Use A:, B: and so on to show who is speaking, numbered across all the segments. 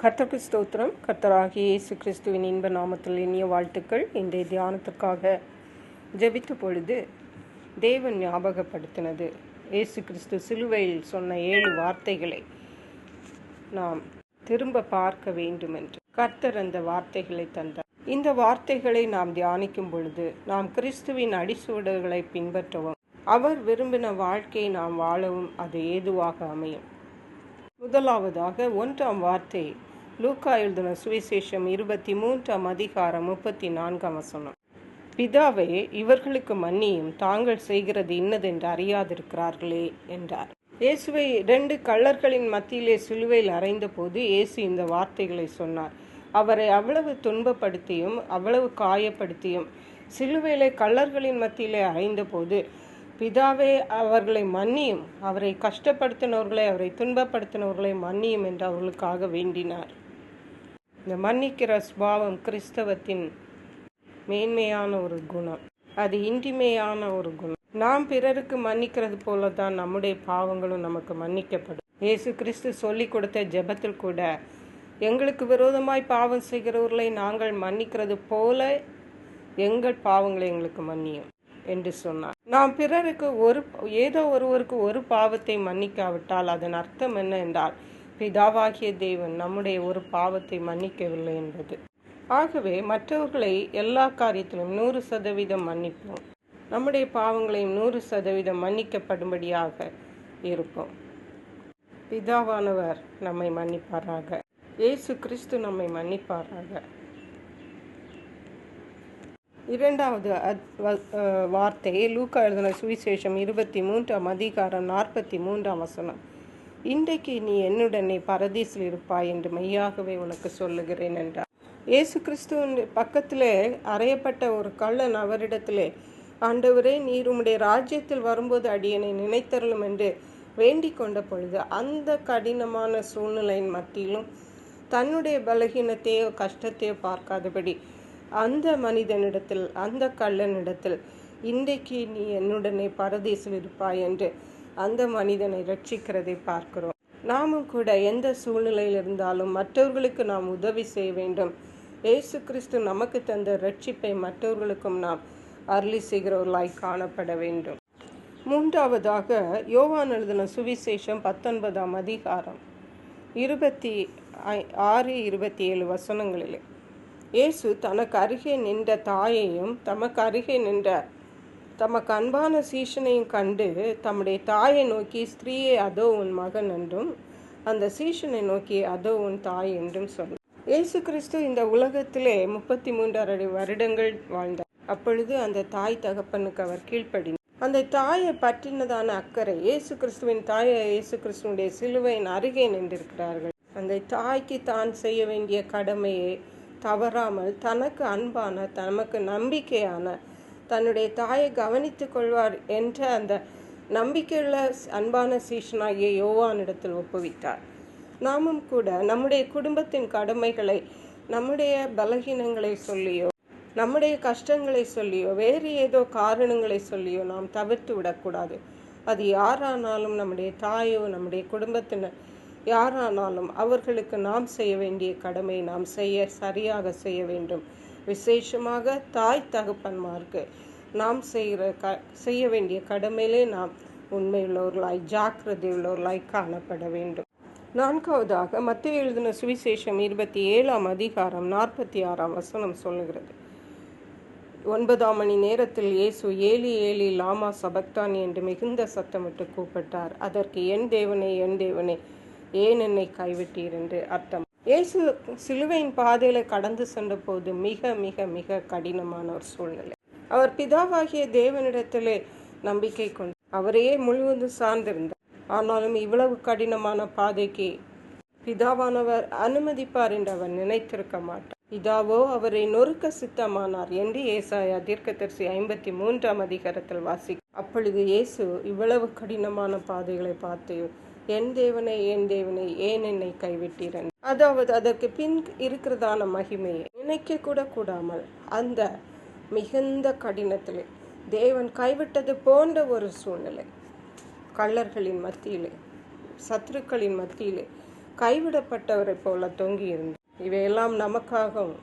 A: கர்த்தருக்கு ஸ்தோத்திரம். கர்த்தராகிய இயேசு கிறிஸ்துவின் இன்ப நாமத்தில் இனிய வாழ்த்துக்கள். இன்றைய தியானத்துக்காக ஜெபித்த பொழுது தேவன் ஞாபகப்படுத்தினது இயேசு கிறிஸ்து சிலுவையில் சொன்ன 7 வார்த்தைகளை நாம் திரும்ப பார்க்க வேண்டும் என்று கர்த்தர் அந்த வார்த்தைகளை தந்தார். இந்த வார்த்தைகளை நாம் தியானிக்கும் பொழுது நாம் கிறிஸ்துவின் அடிச்சுவடுகளை பின்பற்றவும் அவர் விரும்பின வாழ்க்கையை நாம் வாழவும் அது ஏதுவாக அமையும். முதலாவதாக 1ஆம் வார்த்தை லூக்கா எழுதின சுவிசேஷம் 23ஆம் அதிகாரம் 34ஆம் வசனம். பிதாவே, இவர்களுக்கு மன்னியும், தாங்கள் செய்கிறது இன்னதென்று அறியாதிருக்கிறார்களே என்றார். இயேசுவை 2 கள்ளர்களின் மத்தியிலே சிலுவையில் அறைந்த போது இயேசு இந்த வார்த்தைகளை சொன்னார். அவரை அவ்வளவு துன்பப்படுத்தியும் அவ்வளவு காயப்படுத்தியும் சிலுவையிலே கள்ளர்களின் மத்தியிலே அறைந்த போது, பிதாவே அவர்களை மன்னியும், அவரை கஷ்டப்படுத்தினவர்களை அவரை துன்பப்படுத்தினவர்களை மன்னியும் என்று அவர்களுக்காக வேண்டினார். இந்த மன்னிக்கிற சுபாவம் கிறிஸ்தவத்தின் மேன்மையான ஒரு குணம், அது இன்றிமையான ஒரு குணம். நாம் பிறருக்கு மன்னிக்கிறது போல தான் நம்முடைய பாவங்களும் நமக்கு மன்னிக்கப்படும். இயேசு கிறிஸ்து சொல்லி கொடுத்த ஜெபத்தில் கூட, எங்களுக்கு விரோதமாய் பாவம் செய்கிறவர்களை நாங்கள் மன்னிக்கிறது போல எங்கள் பாவங்களை எங்களுக்கு மன்னியும் என்று சொன்னார். நாம் பிறருக்கு ஏதோ ஒருவருக்கு ஒரு பாவத்தை மன்னிக்காவிட்டால் அதன் அர்த்தம் என்ன என்றால், பிதாவாகிய தேவன் நம்முடைய ஒரு பாவத்தை மன்னிக்கவில்லை என்பது. ஆகவே மற்றவர்களை எல்லா காரியத்திலும் 100% மன்னிப்போம். நம்முடைய பாவங்களையும் 100% மன்னிக்கப்படும்படியாக இருப்போம். பிதாவானவர் நம்மை மன்னிப்பாராக. இயேசு கிறிஸ்து நம்மை மன்னிப்பாராக. 2வது வார்த்தை லூக்கா எழுதின சுவிசேஷம் 23ஆம் அதிகாரம் 43ஆம் வசனம். இன்றைக்கு நீ என்னுடனே பரதீசில் இருப்பாய் என்று மெய்யாகவே உனக்கு சொல்லுகிறேன் என்றார். இயேசு கிறிஸ்துவின் பக்கத்திலே அறையப்பட்ட ஒரு கள்ளன் அவரிடத்திலே, ஆண்டவரே, நீர் உம்முடைய ராஜ்யத்தில் வரும்போது அடியனை நினைத்தருளும் என்று வேண்டிக் கொண்ட பொழுது, அந்த கடினமான சூழ்நிலையின் மத்தியிலும் தன்னுடைய பலகீனத்தையோ கஷ்டத்தையோ பார்க்காதபடி அந்த மனிதனிடத்தில், அந்த கள்ளனிடத்தில், இன்றைக்கு நீ என்னுடனே பரதீசில் இருப்பாய் என்று அந்த மனிதனை ரட்சிக்கிறதை பார்க்கிறோம். நாமும் கூட எந்த சூழ்நிலையில் இருந்தாலும் மற்றவர்களுக்கு நாம் உதவி செய்ய வேண்டும். இயேசு கிறிஸ்து நமக்கு தந்த ரட்சிப்பை மற்றவர்களுக்கும் நாம் அருளி செய்கிறவர்களாய் காணப்பட வேண்டும். 3வதாக யோவான் எழுதின சுவிசேஷம் 19ஆம் அதிகாரம் 26-27 வசனங்களிலே, இயேசு தனக்கு அருகே நின்ற தாயையும் தமக்கு அருகே நின்ற தமக்கு அன்பான சீஷனையும் கண்டு தம்முடைய தாயை நோக்கி, ஸ்திரீயே, அதோ உன் மகன் என்றும், அந்த சீஷனை நோக்கி, அதோ உன் தாய் என்றும் சொன்னார். இயேசு கிறிஸ்து இந்த உலகத்திலே 33 வருடங்கள் வாழ்ந்தார். அப்பொழுது அந்த தாய் தகப்பனுக்கு அவர் கீழ்ப்படினார். அந்த தாயை பற்றினதான அக்கறை, இயேசு கிறிஸ்துவின் தாயை இயேசு கிறிஸ்துவனுடைய சிலுவையின் அருகே நின்றிருக்கிறார்கள். அந்த தாய்க்கு தான் செய்ய வேண்டிய கடமையை தவறாமல் தனக்கு அன்பான, தமக்கு நம்பிக்கையான, தன்னுடைய தாயை கவனித்து கொள்வார் என்ற அந்த நம்பிக்கையுள்ள அன்பான சீஷனாகிய யோவானிடத்தில் ஒப்புவித்தார். நாமும் கூட நம்முடைய குடும்பத்தின் கடமைகளை நம்முடைய பலகீனங்களை சொல்லியோ, நம்முடைய கஷ்டங்களை சொல்லியோ, வேறு ஏதோ காரணங்களை சொல்லியோ நாம் தவிர்த்து விடக்கூடாது. அது யாரானாலும், நம்முடைய தாயோ நம்முடைய குடும்பத்தினர் யாரானாலும், அவர்களுக்கு நாம் செய்ய வேண்டிய கடமை நாம் சரியாக செய்ய வேண்டும். விசேஷமாக தாய் தகப்பன்மார்க்கு நாம் செய்ய வேண்டிய கடமையிலே நாம் உண்மையுள்ளவர்களாய், ஜாக்கிரதை உள்ளவர்களாய் காணப்பட வேண்டும். 4வதாக மத்தேயு எழுதின சுவிசேஷம் 27ஆம் அதிகாரம் 46ஆம் வசனம் சொல்லுகிறது. 9ஆம் மணி நேரத்தில் இயேசு, ஏலி ஏலி லாமா சபக்தானி என்று மிகுந்த சத்தமிட்டு கூப்பிட்டார். அதற்கு, என் தேவனே, என் தேவனே, ஏன் என்னை கைவிட்டீர் என்று அர்த்தம். இயேசு சிலுவையின் பாதையில கடந்து சென்ற போது மிக மிக மிக கடினமான ஒரு சூழ்நிலை. அவர் பிதாவாகிய தேவனிடத்திலே நம்பிக்கை கொண்டு அவரையே முழுவதும் சார்ந்திருந்தார். ஆனாலும் இவ்வளவு கடினமான பாதைக்கு பிதாவானவர் அனுமதிப்பார் என்று அவர் நினைத்திருக்க மாட்டார். பிதாவோ அவரை நொறுக்க சித்தமானார் என்று ஏசாயா தீர்க்கதரிசி 53ஆம் அதிகாரத்தில் வாசி. அப்பொழுது இயேசு இவ்வளவு கடினமான பாதைகளை பார்த்து, என் தேவனே, என் தேவனே, ஏன் என்னை கைவிட்டீர், அதாவது அதற்கு பின் இருக்கிறதான மகிமையை நினைக்க கூட கூடாமல் அந்த மிகுந்த கடினத்திலே தேவன் கைவிட்டது போன்ற ஒரு சூழ்நிலை, கள்ளர்களின் மத்தியிலே, சத்துருக்களின் மத்தியிலே கைவிடப்பட்டவரை போல தொங்கி இருந்தார். இவையெல்லாம் நமக்காகவும்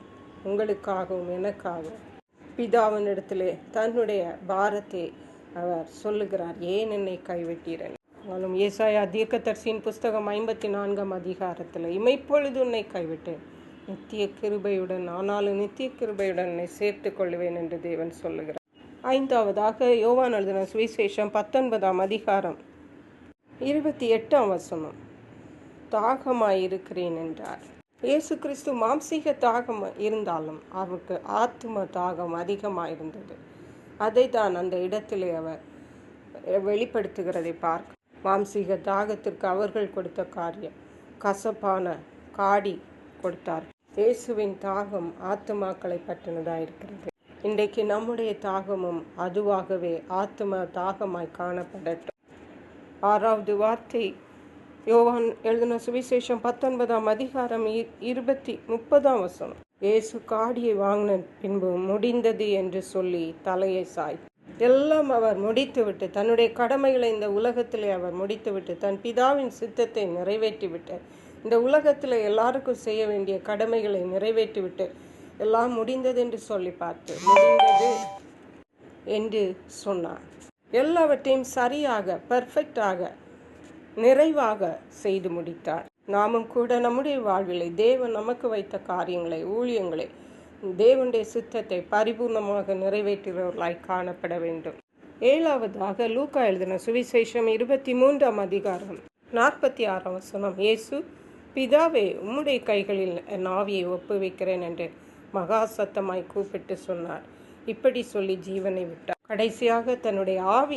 A: உங்களுக்காகவும் எனக்காகவும் பிதாவினிடத்திலே தன்னுடைய பாரத்தை அவர் சொல்லுகிறார். ஏன் என்னை கைவிட்டீரன்? ஆனாலும் ஏசாயா தீர்க்கதரிசியின் புஸ்தகம் 54 அதிகாரத்தில், இமைப்பொழுது உன்னை கைவிட்டேன், நித்திய கிருபையுடன், ஆனாலும் நித்திய கிருபையுடன் என்னை சேர்த்து கொள்வேன் என்று தேவன் சொல்லுகிறார். 5வதாக யோவான் எழுதின சுவிசேஷம் 19 அதிகாரம் 28 தாகமாயிருக்கிறேன் என்றார். இயேசு கிறிஸ்து மாம்சீக தாகம் இருந்தாலும் அவருக்கு ஆத்ம தாகம் அதிகமாயிருந்தது. அதை தான் அந்த இடத்திலே அவர் வெளிப்படுத்துகிறதை பார்க்க. மாம்சீக தாகத்திற்கு அவர்கள் கொடுத்த காரியம் கசப்பான காடி கொடுத்தார். இயேசுவின் தாகம் ஆத்துமாக்களை பற்றினதாயிருக்கிறது. இன்றைக்கு நம்முடைய தாகமும் அதுவாகவே ஆத்ம தாகமாய் காணப்படட்டும். 6வது வார்த்தை யோவான் எழுதின சுவிசேஷம் 19 அதிகாரம் 30 இயேசு காடியை வாங்கின பின்பு முடிந்தது என்று சொல்லி தலையை சாய்த்தார். எல்லாம் அவர் முடித்துவிட்டு, தன்னுடைய கடமைகளை இந்த உலகத்திலே அவர் முடித்துவிட்டு, தன் பிதாவின் சித்தத்தை நிறைவேற்றிவிட்டு, இந்த உலகத்தில் எல்லாருக்கும் செய்ய வேண்டிய கடமைகளை நிறைவேற்றிவிட்டு, எல்லாம் முடிந்தது என்று சொல்லி பார்த்து முடிந்தது என்று சொன்னார். எல்லாவற்றையும் சரியாக பர்ஃபெக்டாக நிறைவாக செய்து முடித்தார். நாமும் கூட நம்முடைய வாழ்விலை தேவன் நமக்கு வைத்த காரியங்களை, ஊழியங்களை, தேவனுடைய சித்தத்தை பரிபூர்ணமாக நிறைவேற்றுகிறவர்களாய் காணப்பட வேண்டும். 7வதாக லூக்கா எழுதின சுவிசேஷம் 23 அதிகாரம் 46 இயேசு, பிதாவே, உம்முடைய கைகளில் என் ஆவியை ஒப்புவிக்கிறேன் என்று மகா சத்தமாய் கூப்பிட்டு சொன்னார். இப்படி சொல்லி ஜீவனை விட்டார். கடைசியாக தன்னுடைய ஆவி